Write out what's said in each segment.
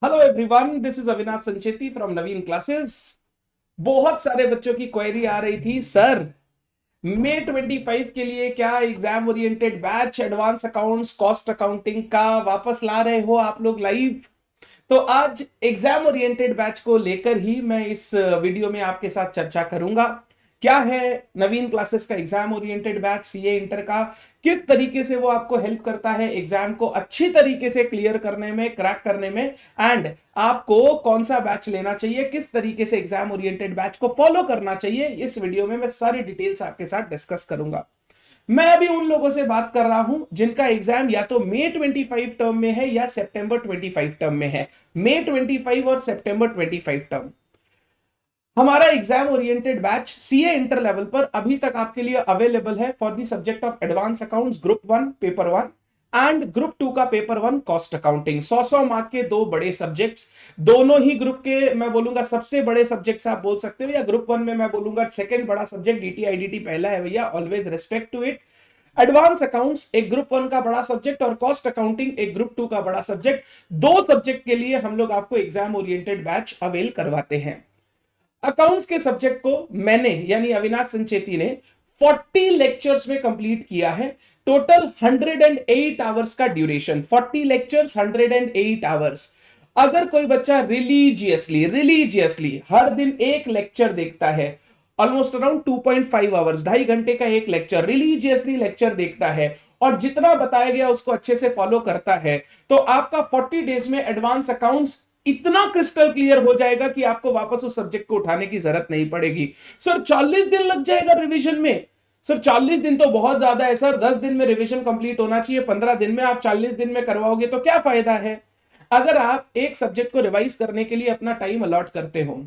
Hello everyone, this is Avinash Sancheti from Naveen classes. बहुत सारे बच्चों की क्वेरी आ रही थी, सर मे 25 के लिए क्या exam oriented batch advance accounts cost accounting का वापस ला रहे हो आप लोग लाइव। तो आज एग्जाम ओरिएंटेड बैच को लेकर ही मैं इस वीडियो में आपके साथ चर्चा करूंगा। क्या है नवीन क्लासेस का exam oriented batch CA inter का, किस तरीके से वो आपको हेल्प करता है एग्जाम को अच्छी तरीके से क्लियर करने में, क्रैक करने में, एंड आपको कौन सा बैच लेना चाहिए, किस तरीके से एग्जाम ओरिएंटेड बैच को फॉलो करना चाहिए। इस वीडियो में मैं सारी डिटेल्स आपके साथ डिस्कस करूंगा। मैं अभी उन लोगों से बात कर रहा हूं जिनका एग्जाम या तो मई 25 टर्म में है या सितंबर 25 टर्म में है। मई 25 और सितंबर 25 टर्म हमारा exam oriented batch CA inter level पर अभी तक आपके लिए अवेलेबल है for the subject of advance accounts group 1 paper 1 and group 2 का पेपर 1 कॉस्ट अकाउंटिंग। 100 मार्क के दो बड़े सब्जेक्ट्स, दोनों ही ग्रुप के मैं बोलूंगा सबसे बड़े सब्जेक्ट्स आप बोल सकते हो, या ग्रुप 1 में मैं बोलूंगा सेकंड बड़ा सब्जेक्ट डीटीआईडीटी पहला है भैया, always respect to it. Advance accounts एक ग्रुप 1 का बड़ा सब्जेक्ट और कॉस्ट अकाउंटिंग एक ग्रुप 2 का बड़ा सब्जेक्ट। दो सब्जेक्ट के लिए हम लोग आपको एग्जाम ओरिएंटेड बैच अवेल करवाते हैं। अकाउंट्स के सब्जेक्ट को मैंने यानी अविनाश संचेती ने 40 लेक्चर्स में कंप्लीट किया है। टोटल 108 आवर्स का ड्यूरेशन, 40 लेक्चर्स 108 आवर्स। अगर कोई बच्चा रिलीजियसली हर दिन एक लेक्चर देखता है, ऑलमोस्ट अराउंड 2.5 आवर्स, 2.5 घंटे का एक लेक्चर, रिलीजियसली लेक्चर देखता है और जितना बताया गया उसको अच्छे से फॉलो करता है, तो आपका 40 डेज में एडवांस अकाउंट्स इतना क्रिस्टल क्लियर हो जाएगा कि आपको वापस उस सब्जेक्ट को उठाने की जरूरत नहीं पड़ेगी। सर 40 दिन लग जाएगा रिवीजन में? सर 40 दिन तो बहुत ज्यादा है सर, 10 दिन में रिवीजन कंप्लीट होना चाहिए, 15 दिन में आप 40 दिन में करवाओगे तो क्या फायदा है? अगर आप एक सब्जेक्ट को रिवाइज करने के लिए अपना टाइम अलॉट करते हो,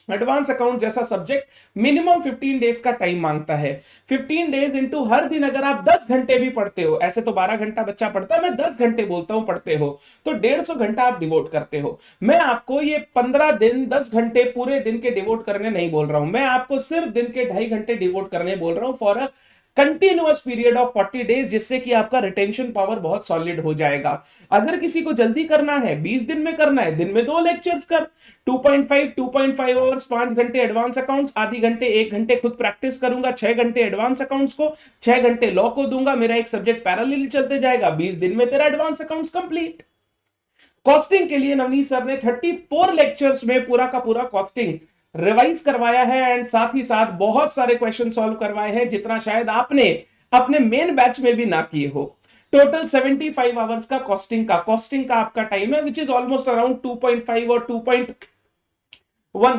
एडवांस अकाउंट जैसा सब्जेक्ट मिनिमम 15 डेज का टाइम मांगता है। 15 डेज इंटू हर दिन अगर आप 10 घंटे भी पढ़ते हो, ऐसे तो 12 घंटा बच्चा पढ़ता है, मैं 10 घंटे बोलता हूं पढ़ते हो, तो 150 घंटा आप डिवोट करते हो। मैं आपको ये 15 दिन 10 घंटे पूरे दिन के डिवोट करने नहीं बोल रहा हूं, मैं आपको सिर्फ दिन के 2.5 घंटे डिवोट करने बोल रहा हूं for a continuous period of 40 days, जिससे कि आपका रिटेंशन पावर बहुत सॉलिड हो जाएगा। अगर किसी को जल्दी करना है, 20 दिन में करना है, दिन में 2 लेक्चर्स कर, 2.5 आवर्स, 5 घंटे एडवांस अकाउंट्स, आधी घंटे 1 घंटे खुद प्रैक्टिस करूंगा, 6 घंटे एडवांस अकाउंट्स को, 6 घंटे लॉ को दूंगा, मेरा एक सब्जेक्ट पैरेलली चलते जाएगा, 20 दिन में तेरा एडवांस अकाउंट्स कंप्लीट। कॉस्टिंग के लिए नवनीत सर ने 34 लेक्चर्स में पूरा का पूरा कॉस्टिंग रिवाइज करवाया है एंड साथ ही साथ बहुत सारे क्वेश्चन सॉल्व करवाए हैं, जितना शायद आपने अपने मेन बैच में भी ना किए हो। टोटल 75 आवर्स का कॉस्टिंग का आपका टाइम है, विच इज ऑलमोस्ट अराउंड 2.5 और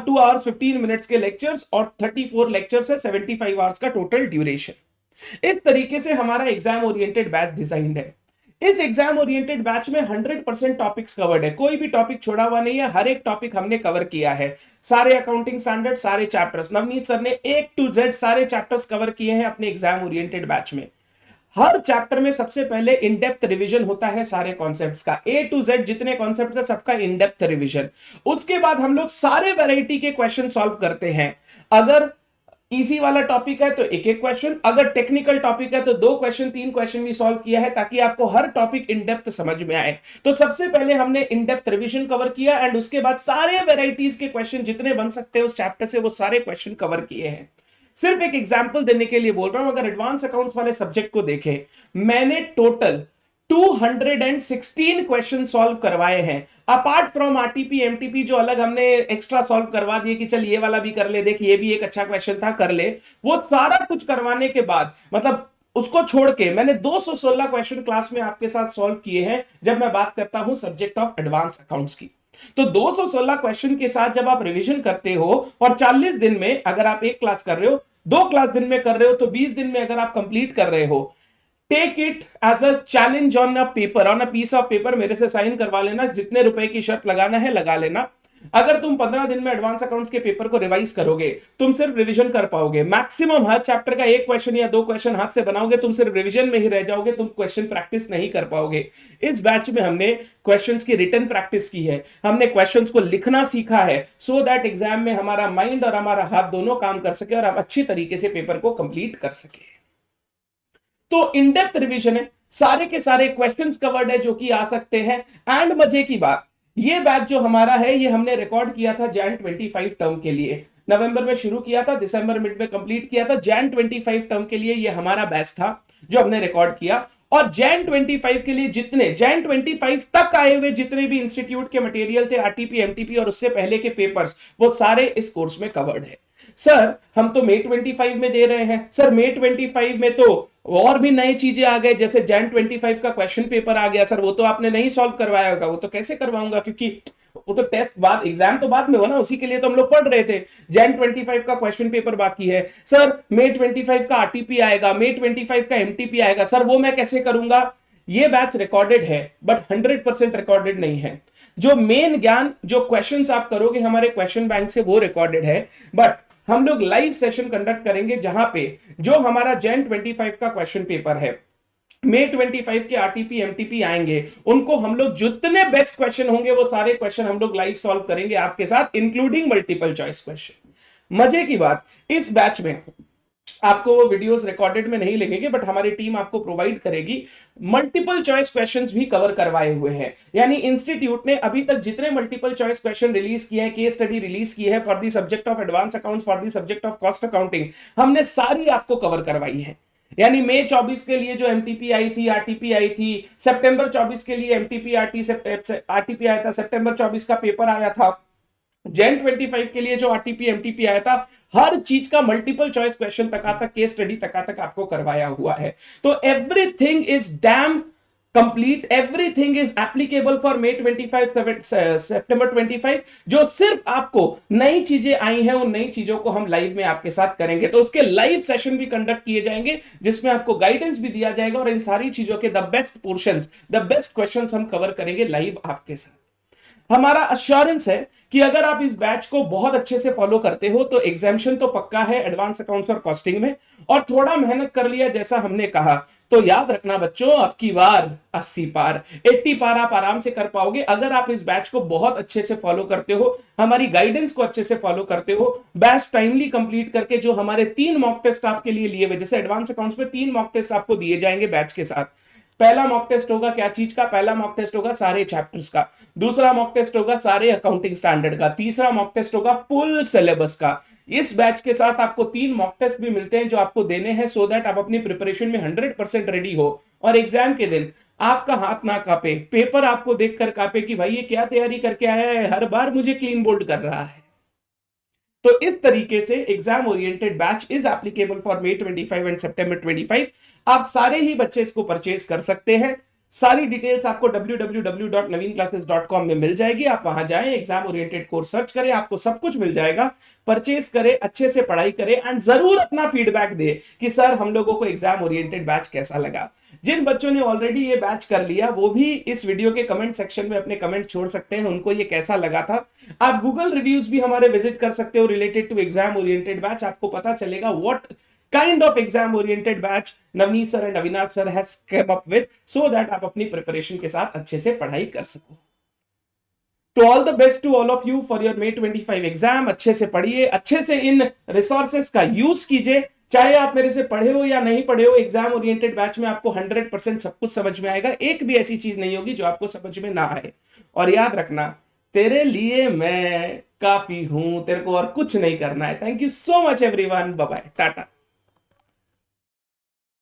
2 आवर्स 15 मिनट्स के लेक्चर्स, और 34 लेक्चर्स है, 75 आवर्स का टोटल ड्यूरेशन। इस तरीके से हमारा एग्जाम ओरिएंटेड बैच डिजाइंड है। इस एग्जाम ओरिएंटेड बैच में 100% टॉपिक्स कवर्ड है, कोई भी टॉपिक छोड़ा हुआ नहीं है, हर एक टॉपिक हमने कवर किया है। सारे अकाउंटिंग स्टैंडर्ड, सारे चैप्टर्स नवनीत सर ने A to Z सारे चैप्टर्स कवर किए हैं अपने एग्जाम ओरिएंटेड बैच में। हर चैप्टर में सबसे पहले इन डेप्थ रिवीजन होता है सारे कॉन्सेप्ट्स का, A to Z जितने कॉन्सेप्ट्स है सबका इन डेप्थ रिवीजन। उसके बाद हम लोग सारे वैरायटी के क्वेश्चन सॉल्व करते हैं। अगर इजी वाला टॉपिक है तो एक एक क्वेश्चन, अगर टेक्निकल टॉपिक है तो 2 क्वेश्चन 3 क्वेश्चन भी सॉल्व किया है, ताकि आपको हर टॉपिक इन डेप्थ समझ में आए। तो सबसे पहले हमने इन डेप्थ रिवीजन कवर किया एंड उसके बाद सारे वेराइटीज के क्वेश्चन जितने बन सकते हैं उस चैप्टर से वो सारे क्वेश्चन कवर किए हैं। सिर्फ एक एग्जाम्पल देने के लिए बोल रहा हूं, अगर एडवांस अकाउंट्स वाले सब्जेक्ट को देखें, मैंने टोटल 216 क्वेश्चन सॉल्व करवाए हैं, अपार्ट फ्रॉम आरटीपी एमटीपी जो अलग हमने एक्स्ट्रा सॉल्व करवा दिए कि चल ये वाला भी कर ले, देख ये भी एक अच्छा क्वेश्चन था कर ले। वो सारा कुछ करवाने के बाद, मतलब उसको छोड़ के मैंने 216 क्वेश्चन क्लास में आपके साथ सॉल्व किए हैं, जब मैं बात करता हूं सब्जेक्ट ऑफ एडवांस अकाउंट्स की। तो 216 क्वेश्चन के साथ जब आप रिवीजन करते हो और 40 दिन में अगर आप एक क्लास कर रहे हो, 2 क्लास दिन में कर रहे हो, तो 20 दिन में अगर आप कंप्लीट कर रहे हो, take it as a challenge on a paper, on a piece of paper, मेरे से साइन करवा लेना, जितने रुपए की शर्त लगाना है लगा लेना। अगर तुम 15 दिन में एडवांस अकाउंट्स के पेपर को रिवाइज करोगे, तुम सिर्फ रिवीजन कर पाओगे, मैक्सिमम हर चैप्टर का 1 क्वेश्चन या 2 क्वेश्चन हाथ से बनाओगे, तुम सिर्फ रिवीजन में ही रह जाओगे, तुम क्वेश्चन प्रैक्टिस नहीं कर पाओगे। इस बैच में हमने क्वेश्चंस की रिटन प्रैक्टिस की है, हमने क्वेश्चंस को लिखना सीखा है, सो दैट एग्जाम में हमारा माइंड और हमारा हाथ दोनों काम कर सके और हम अच्छी तरीके से पेपर को कंप्लीट कर सके। तो इन डेप्थ रिवीजन है, सारे के सारे क्वेश्चंस कवर्ड है जो कि आ सकते हैं। एंड मजे की बात, ये बैच जो हमारा है ये हमने रिकॉर्ड किया था जैन 25 टर्म के लिए, नवंबर में शुरू किया था, दिसंबर मिड में कंप्लीट किया था। जैन 25 टर्म के लिए ये हमारा बैच था जो हमने रिकॉर्ड किया। और जैन 25 के लिए जितने जैन 25 तक आए हुए जितने भी इंस्टीट्यूट के मटेरियल थे, आरटीपी, एमटीपी और उससे पहले के पेपर्स, वो सारे इस कोर्स में कवर्ड है। सर हम तो मे 25 में दे रहे हैं। सर मे 25 में तो और भी नई चीजें आ गए, जैसे जैन 25 का क्वेश्चन पेपर आ गया। सर वो तो आपने नहीं सॉल्व करवाया होगा। वो तो कैसे करवाऊंगा, क्योंकि वो तो टेस्ट बाद, एग्जाम तो बाद में हो ना, उसी के लिए तो हम लोग पढ़ रहे थे। जैन 25 का क्वेश्चन पेपर बाकी है। सर मे 25 का आरटीपी आएगा, मे 25 का एमटीपी आएगा। सर वो मैं कैसे करूंगा? ये बैच रिकॉर्डेड है बट 100% रिकॉर्डेड नहीं है। जो मेन ज्ञान, जो क्वेश्चंस आप करोगे हमारे क्वेश्चन बैंक से, वो रिकॉर्डेड है। बट हम लोग लाइव सेशन कंडक्ट करेंगे जहां पे जो हमारा जैन 25 का क्वेश्चन पेपर है, मे 25 के आरटीपी एमटीपी आएंगे, उनको हम लोग जितने बेस्ट क्वेश्चन होंगे वो सारे क्वेश्चन हम लोग लाइव सॉल्व करेंगे आपके साथ, इंक्लूडिंग मल्टीपल चॉइस क्वेश्चन। मजे की बात, इस बैच में आपको वो वीडियोस रिकॉर्डेड में नहीं लगेंगे बट हमारी टीम आपको प्रोवाइड करेगी मल्टीपल चॉइस क्वेश्चंस भी कवर करवाए हुए हैं। यानी इंस्टीट्यूट ने अभी तक जितने मल्टीपल चॉइस क्वेश्चन रिलीज किए हैं, केस स्टडी रिलीज की है for the subject of advance accounts, for the subject of cost accounting, हमने सारी आपको कवर करवाई है। यानी मई 24 के लिए जो एमटीपी आई थी, आरटीपी आई थी, सितंबर 24 के लिए एमटीपी आरटीपी आया था, सितंबर 24 का पेपर आया था, जैन 25 के लिए जो आरटीपी एमटीपी आया था, हर चीज का मल्टीपल चॉइस क्वेश्चन तक केस स्टडी तक आपको करवाया हुआ है। तो everything is damn complete, everything is applicable for May 25 सितंबर 25। जो सिर्फ आपको नई चीजें आई हैं, उन नई चीजों को हम लाइव में आपके साथ करेंगे। तो उसके लाइव सेशन भी कंडक्ट किए जाएंगे जिसमें आपको गाइडेंस भी दिया जाएगा और इन सारी चीजों के the best portions, the best questions हम कवर करेंगे लाइव आपके साथ। हमारा अश्योरेंस है कि अगर आप इस बैच को बहुत अच्छे से फॉलो करते हो तो एग्जामिशन तो पक्का है एडवांस अकाउंट्स और कॉस्टिंग में, और थोड़ा मेहनत कर लिया जैसा हमने कहा तो याद रखना बच्चों, अब की बार 80 पार, 80 पार आप आराम से कर पाओगे अगर आप इस बैच को बहुत अच्छे से फॉलो करते हो, हमारी गाइडेंस को अच्छे से फॉलो करते हो, बैच टाइमली कंप्लीट करके जो हमारे 3 मॉक टेस्ट आपके लिए लिए हुए, जैसे एडवांस अकाउंट्स में 3 मॉक टेस्ट आपको दिए जाएंगे बैच के साथ। पहला मॉक टेस्ट होगा क्या चीज का? पहला मॉक टेस्ट होगा सारे चैप्टर्स का, दूसरा मॉक टेस्ट होगा सारे अकाउंटिंग स्टैंडर्ड का, तीसरा मॉक टेस्ट होगा फुल सिलेबस का। इस बैच के साथ आपको 3 मॉक टेस्ट भी मिलते हैं जो आपको देने हैं सो दैट आप अपनी प्रिपरेशन में 100% रेडी हो और एग्जाम के दिन आपका हाथ ना कांपे, पेपर आपको देखकर कांपे कि भाई ये क्या तैयारी करके आया है, हर बार मुझे क्लीन बोल्ड कर रहा है। तो इस तरीके से exam oriented batch is applicable for May 25 and सितंबर 25। आप सारे ही बच्चे इसको परचेज कर सकते हैं। सारी डिटेल्स आपको www.navinclasses.com में मिल जाएगी। आप वहां जाएं, एग्जाम ओरिएंटेड कोर्स सर्च करें, आपको सब कुछ मिल जाएगा। परचेज करें, अच्छे से पढ़ाई करें एंड जरूर अपना फीडबैक दे कि सर हम लोगों को एग्जाम ओरिएंटेड बैच कैसा लगा। जिन बच्चों ने ऑलरेडी ये बैच कर लिया वो भी इस वीडियो के कमेंट सेक्शन में अपने कमेंट छोड़ सकते हैं, उनको ये कैसा लगा था। आप गूगल रिव्यूज भी हमारे विजिट कर सकते हो related to exam oriented batch, आपको पता चलेगा what kind of exam oriented batch Navneet sir and Avinash sir has come up with so that आप अपनी प्रिपरेशन के साथ अच्छे से पढ़ाई कर सको। तो all the best to all of you for your May 25 exam. अच्छे से पढ़िए, अच्छे से इन रिसोर्सेस का यूज कीजिए। चाहे आप मेरे से पढ़े हो या नहीं पढ़े हो, एग्जाम ओरिएंटेड बैच में आपको 100% सब कुछ समझ में आएगा। एक भी ऐसी चीज नहीं होगी जो आपको समझ में ना आए। और याद रखना, तेरे लिए मैं काफी हूं, तेरे को और कुछ नहीं करना है। Thank you so much everyone, bye bye, Tata.